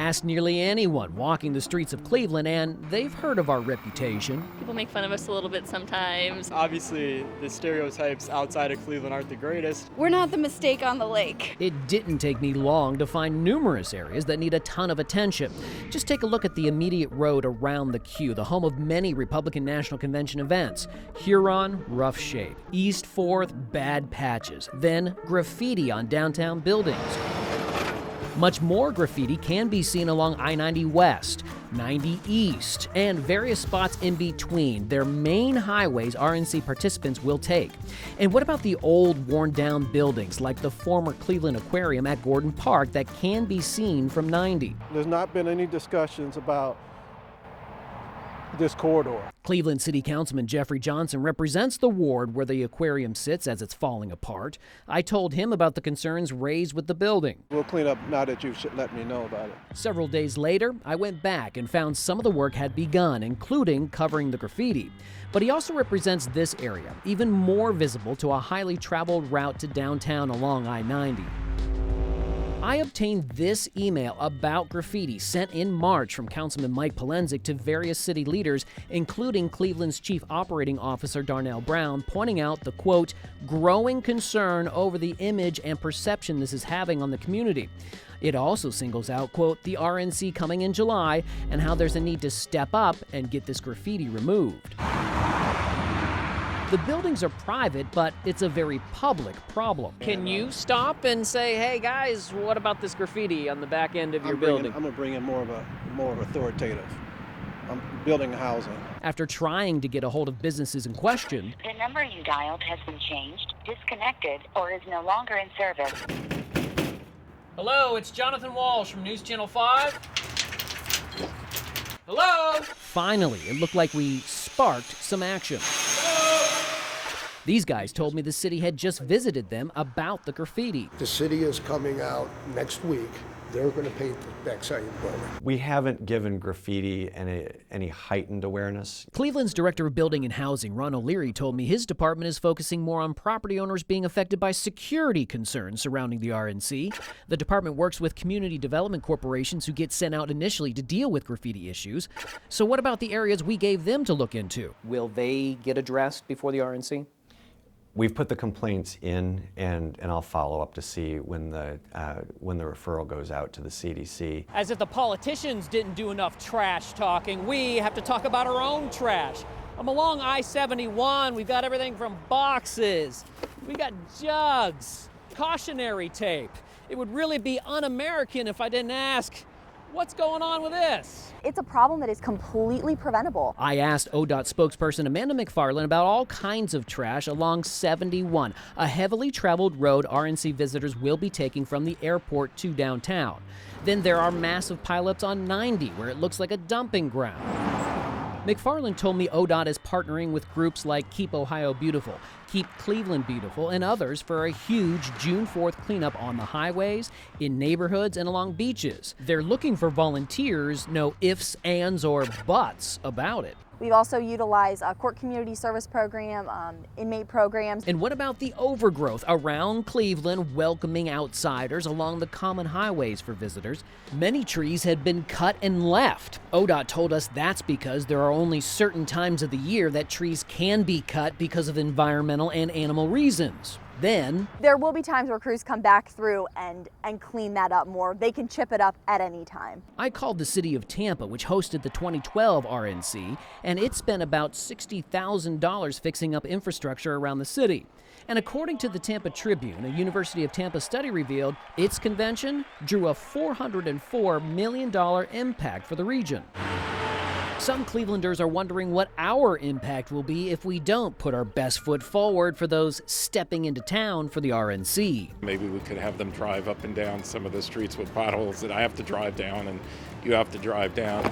Ask nearly anyone walking the streets of Cleveland, and they've heard of our reputation. People make fun of us a little bit sometimes. Obviously, the stereotypes outside of Cleveland aren't the greatest. We're not the mistake on the lake. It didn't take me long to find numerous areas that need a ton of attention. Just take a look at the immediate road around the Q, the home of many Republican National Convention events. Huron, rough shape. East 4th, bad patches. Then graffiti on downtown buildings. Much more graffiti can be seen along I-90 West, 90 East, and various spots in between. Their main highways RNC participants will take. And what about the old, worn-down buildings like the former Cleveland Aquarium at Gordon Park that can be seen from 90? There's not been any discussions about this corridor. Cleveland City Councilman Jeffrey Johnson represents the ward where the aquarium sits as it's falling apart. I told him about the concerns raised with the building. We'll clean up now that you've let me know about it. Several days later, I went back and found some of the work had begun, including covering the graffiti. But he also represents this area, even more visible to a highly traveled route to downtown along I-90. I obtained this email about graffiti sent in March from Councilman Mike Polensek to various city leaders, including Cleveland's Chief Operating Officer Darnell Brown, pointing out the, quote, growing concern over the image and perception this is having on the community. It also singles out, quote, the RNC coming in July and how there's a need to step up and get this graffiti removed. The buildings are private, but it's a very public problem. Can you stop and say, hey guys, what about this graffiti on the back end of your building? I'm gonna bring in more of authoritative. I'm building housing. After trying to get a hold of businesses in question, the number you dialed has been changed, disconnected, or is no longer in service. Hello, it's Jonathan Walsh from NewsChannel5. Hello? Finally, it looked like we sparked some action. These guys told me the city had just visited them about the graffiti. The city is coming out next week. They're going to paint the backside of the building. We haven't given graffiti any heightened awareness. Cleveland's Director of Building and Housing, Ron O'Leary, told me his department is focusing more on property owners being affected by security concerns surrounding the RNC. The department works with community development corporations who get sent out initially to deal with graffiti issues. So what about the areas we gave them to look into? Will they get addressed before the RNC? We've put the complaints in, and I'll follow up to see when the referral goes out to the CDC. As if the politicians didn't do enough trash talking, we have to talk about our own trash. I'm along I-71. We've got everything from boxes. We got jugs, cautionary tape. It would really be un-American if I didn't ask, what's going on with this? It's a problem that is completely preventable. I asked ODOT spokesperson Amanda McFarland about all kinds of trash along 71, a heavily traveled road RNC visitors will be taking from the airport to downtown. Then there are massive pileups on 90, where it looks like a dumping ground. McFarland told me ODOT is partnering with groups like Keep Ohio Beautiful, Keep Cleveland Beautiful, and others for a huge June 4th cleanup on the highways, in neighborhoods, and along beaches. They're looking for volunteers, no ifs, ands, or buts about it. We've also utilized a court community service program, inmate programs. And what about the overgrowth around Cleveland welcoming outsiders along the common highways for visitors? Many trees had been cut and left. ODOT told us that's because there are only certain times of the year that trees can be cut because of environmental and animal reasons. Then there will be times where crews come back through and clean that up more. They can chip it up at any time. I called the city of Tampa, which hosted the 2012 RNC, and it spent about $60,000 fixing up infrastructure around the city. And according to the Tampa Tribune, a University of Tampa study revealed its convention drew a $404 million impact for the region. Some Clevelanders are wondering what our impact will be if we don't put our best foot forward for those stepping into town for the RNC. Maybe we could have them drive up and down some of the streets with potholes that I have to drive down and you have to drive down.